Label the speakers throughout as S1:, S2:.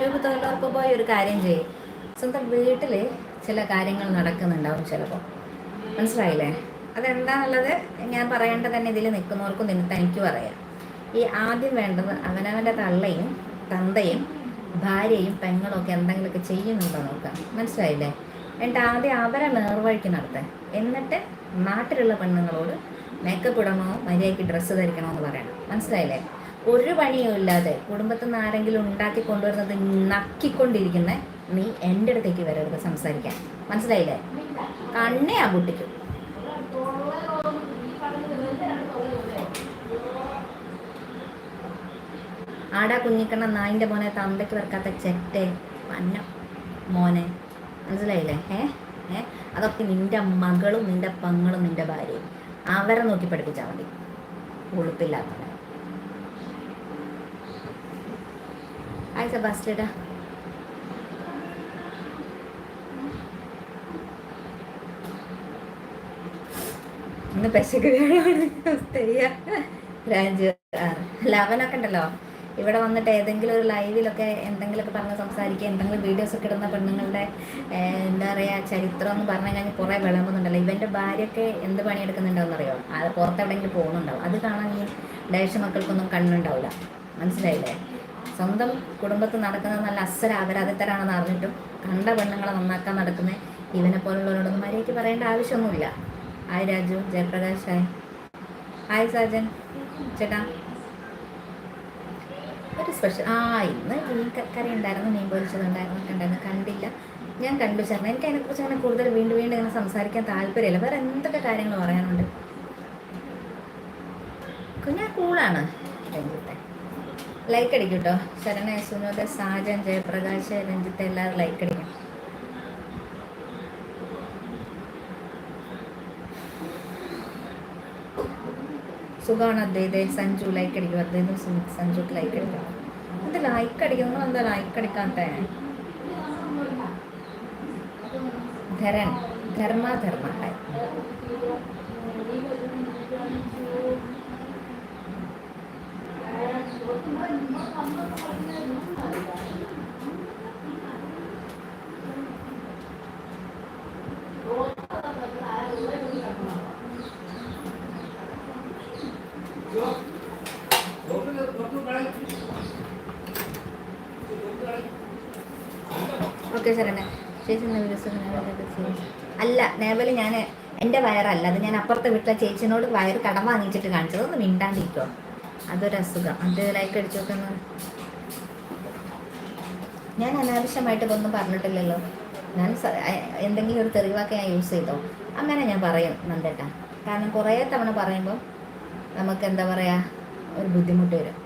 S1: YouTube തൊഴിലുറപ്പ് പോയ ഒരു കാര്യം ചെയ്യും. സ്വന്തം വീട്ടിൽ ചില കാര്യങ്ങൾ നടക്കുന്നുണ്ടാവും ചിലപ്പോൾ. മനസ്സിലായില്ലേ? അതെന്താണെന്നുള്ളത് ഞാൻ പറയേണ്ടത് തന്നെ ഇതിൽ നിൽക്കുന്നവർക്കും തനിക്കും അറിയാം. ഈ ആദ്യം വേണ്ടത് അവനവൻ്റെ തള്ളയും തന്തയും ഭാര്യയും പെങ്ങളും ഒക്കെ എന്തെങ്കിലുമൊക്കെ ചെയ്യുന്നുണ്ടോ നോക്കാം. മനസ്സിലായില്ലേ? എന്നിട്ട് ആദ്യം അവരെ നേർവഴിക്ക് നടത്താൻ, എന്നിട്ട് നാട്ടിലുള്ള പെണ്ണുങ്ങളോട് മേക്കപ്പ് ഇടണോ മര്യാദയ്ക്ക് ഡ്രസ്സ് ധരിക്കണോ എന്ന് പറയണം. മനസ്സിലായില്ലേ? ഒരു പണിയും ഇല്ലാതെ കുടുംബത്തിൽ നിന്ന് ആരെങ്കിലും ഉണ്ടാക്കി കൊണ്ടുവരുന്നത് നക്കിക്കൊണ്ടിരിക്കുന്ന നീ എൻ്റെ അടുത്തേക്ക് വരരുത് സംസാരിക്കാൻ. മനസ്സിലായില്ലേ? കണ്ണേ ആ കുട്ടിക്കും. ആടാ കുഞ്ഞിക്കണ്ണ നായിൻ്റെ മോനെ തന്തയ്ക്ക് വെക്കാത്ത ചെറ്റെ പന്ന മോനെ. മനസ്സിലായില്ലേ? അതൊക്കെ നിന്റെ മകളും നിന്റെ പെങ്ങളും നിന്റെ ഭാര്യയും അവരെ നോക്കി പഠിപ്പിച്ചാൽ മതി. ഉളുപ്പില്ലാത്ത ഹായ് സെബാസ്റ്റ്യൻ. ഇന്ന് പെശക്ക് ലവനൊക്കെ ഉണ്ടല്ലോ ഇവിടെ വന്നിട്ട് ഏതെങ്കിലും ഒരു ലൈവിലൊക്കെ എന്തെങ്കിലുമൊക്കെ പറഞ്ഞ് സംസാരിക്കുക, എന്തെങ്കിലും വീഡിയോസൊക്കെ ഇടുന്ന പെണ്ണുങ്ങളുടെ എന്താ പറയുക ചരിത്രം എന്ന് പറഞ്ഞു കഴിഞ്ഞാൽ കുറേ വിളമ്പുന്നുണ്ടല്ലോ. ഇവൻ്റെ ഭാര്യയൊക്കെ എന്ത് പണിയെടുക്കുന്നുണ്ടാവും അറിയോ? അത് പുറത്തെവിടെയെങ്കിലും പോകുന്നുണ്ടാവും. അത് കാണാൻ ഈ ഡേഷ മക്കൾക്കൊന്നും കണ്ണുണ്ടാവില്ല. മനസ്സിലായില്ലേ? സ്വന്തം കുടുംബത്തിൽ നടക്കുന്നത് നല്ല അസര അവരതിത്തരാണെന്ന് അറിഞ്ഞിട്ടും കണ്ട പെണ്ണുങ്ങളെ നന്നാക്കാൻ നടക്കുന്ന ഇവനെ പോലുള്ളവരോടൊന്നും മര്യാദയ്ക്ക് പറയേണ്ട ആവശ്യമൊന്നുമില്ല. ഹായ് രാജു, ജയപ്രകാശ്, ഹായ് സാജൻ ചേട്ടാ. ഒരു സ്പെഷ്യൽ ഇന്ന് മീൻ കറി ഉണ്ടായിരുന്നു, മീൻ പൊരിച്ചതുണ്ടായിരുന്നു. കണ്ടില്ല, ഞാൻ കണ്ടു ചേർന്ന്. എനിക്ക് അതിനെക്കുറിച്ച് അങ്ങനെ കൂടുതൽ വീണ്ടും ഇങ്ങനെ സംസാരിക്കാൻ താല്പര്യമില്ല. വേറെ എന്തൊക്കെ കാര്യങ്ങൾ പറയാനുണ്ട്? കുഞ്ഞാ കൂളാണ്. രഞ്ജിത്തെ ലൈക്ക് അടിക്കും കേട്ടോ. ശരണ, സുനോദ, സാജൻ, ജയപ്രകാശ്, രഞ്ജിത്തെ എല്ലാവരും ലൈക്ക് അടിക്കും. സുഖമാണ് അദ്വൈതേ. സഞ്ജു ലൈക്ക് അടിക്കും. അദ്വൈതും സഞ്ജുക്ക് ലൈക്ക് അടിക്കും. ഇത് ലൈക്ക് അടിക്കും. നിങ്ങൾ എന്താ ലൈക്ക് അടിക്കാത്ത? ധരൻ ധർമ്മ ഹായ്. ഓക്കെ ശരണേ ചേച്ചി. അല്ല നേബല്, ഞാൻ എൻ്റെ വയറല്ല അത്. ഞാൻ അപ്പുറത്തെ വീട്ടിലെ ചേച്ചിനോട് വയറ് കടം വാങ്ങിച്ചിട്ട് കാണിച്ചത്. ഒന്ന് മിണ്ടാണ്ടിരിക്കോ? അതൊരു അസുഖം. അത് ലൈക്ക് അടിച്ചു നോക്കുന്നത്. ഞാൻ അനാവശ്യമായിട്ട് ഒന്നും പറഞ്ഞിട്ടില്ലല്ലോ. ഞാൻ എന്തെങ്കിലും ഒരു തെറിവാക്ക് ഞാൻ യൂസ് ചെയ്തോ? അങ്ങനെ ഞാൻ പറയും നന്ദേട്ടാ. കാരണം കുറേ തവണ പറയുമ്പോൾ നമുക്ക് എന്താ പറയുക, ഒരു ബുദ്ധിമുട്ട് വരും.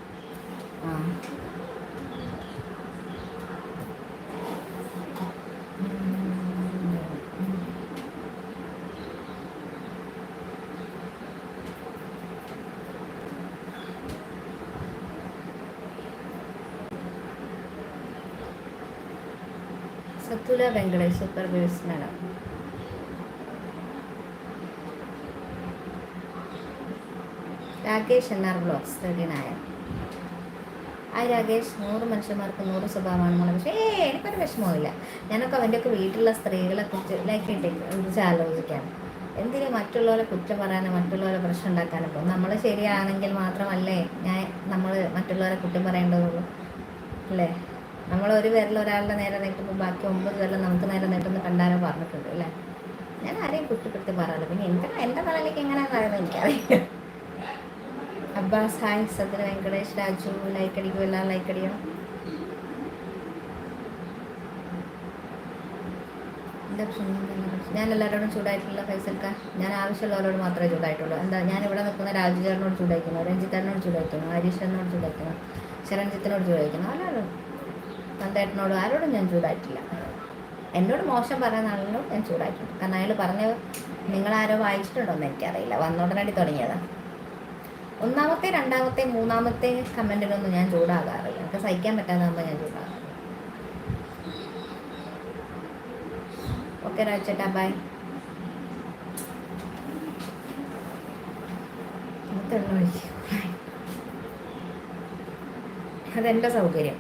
S1: സത്തുല വെങ്കടേഷ് സൂപ്പർ ബേഴ്സ്മാനോ. Rakesh NR blogs 39. ആ രാകേഷ്, 100 മനുഷ്യന്മാർക്ക് 100 സ്വഭാവമാണ്. പക്ഷേ എനിക്കൊരു വിഷമമില്ല. ഞാനൊക്കെ അവൻ്റെയൊക്കെ വീട്ടിലുള്ള സ്ത്രീകളെ കുറിച്ച് ആലോചിക്കാം. എന്തിനും മറ്റുള്ളവരെ കുറ്റം പറയാനും മറ്റുള്ളവരെ പ്രശ്നം ഉണ്ടാക്കാനും പോകും. നമ്മൾ ശരിയാണെങ്കിൽ മാത്രമല്ലേ നമ്മൾ മറ്റുള്ളവരെ കുറ്റം പറയേണ്ടതുള്ളൂ അല്ലേ? നമ്മൾ ഒരു വിരൽ ഒരാളുടെ നേരെ നീട്ടുമ്പോൾ ബാക്കി 9 വിരൽ നമുക്ക് നേരെ നീട്ടുമെന്ന് കണ്ടാരോ പറഞ്ഞിട്ടുണ്ട് അല്ലേ? ഞാൻ ആരെയും കുറ്റപ്പെടുത്തി പറയാറില്ല. പിന്നെ എൻ്റെ തലയിലേക്ക് എങ്ങനെയാണെന്ന് പറയുന്നത് എനിക്കറിയാം. അബ്ബാസ് ഹായ്. സദ്ര വെങ്കടേഷ്, രാജു ലൈക്ക് അടിക്കും. എല്ലാം ലൈക്ക് അടിക്കണം. ഞാൻ എല്ലാവരോടും ചൂടായിട്ടില്ല ഫൈസൽക്ക. ഞാൻ ആവശ്യമുള്ളവരോട് മാത്രമേ ചൂടായിട്ടുള്ളൂ. എന്താ, ഞാൻ ഇവിടെ നിൽക്കുന്ന രാജുചേട്ടനോട് ചൂടായിരിക്കുന്നു, രഞ്ജിത്തേട്ടനോട് ചൂടായിരിക്കുന്നു, ഹരീശ്വരനോട് ചൂടായിരിക്കുന്നു, ശരൺജിത്തിനോട് ചൂടായിരിക്കുന്നു. ആരോടും നന്ദേട്ടനോടും ആരോടും ഞാൻ ചൂടായിട്ടില്ല. എന്നോട് മോശം പറയുന്ന ആളിനോട് ഞാൻ ചൂടായിട്ടുണ്ട്. കാരണം അയാൾ പറഞ്ഞ് നിങ്ങളാരോ വായിച്ചിട്ടുണ്ടോയെന്ന് എനിക്കറിയില്ല. വന്നോടനടി തുടങ്ങിയതാണ്. ഒന്നാമത്തെ രണ്ടാമത്തെ മൂന്നാമത്തെ കമൻറ്റിനൊന്നും ഞാൻ ചൂടാകാറില്ല. എനിക്ക് സഹിക്കാൻ പറ്റാതാകുമ്പോൾ ഞാൻ ചൂടാകാറില്ല. ഓക്കെ രാജേട്ടാ, ബൈ. അതെൻ്റെ സൗകര്യം.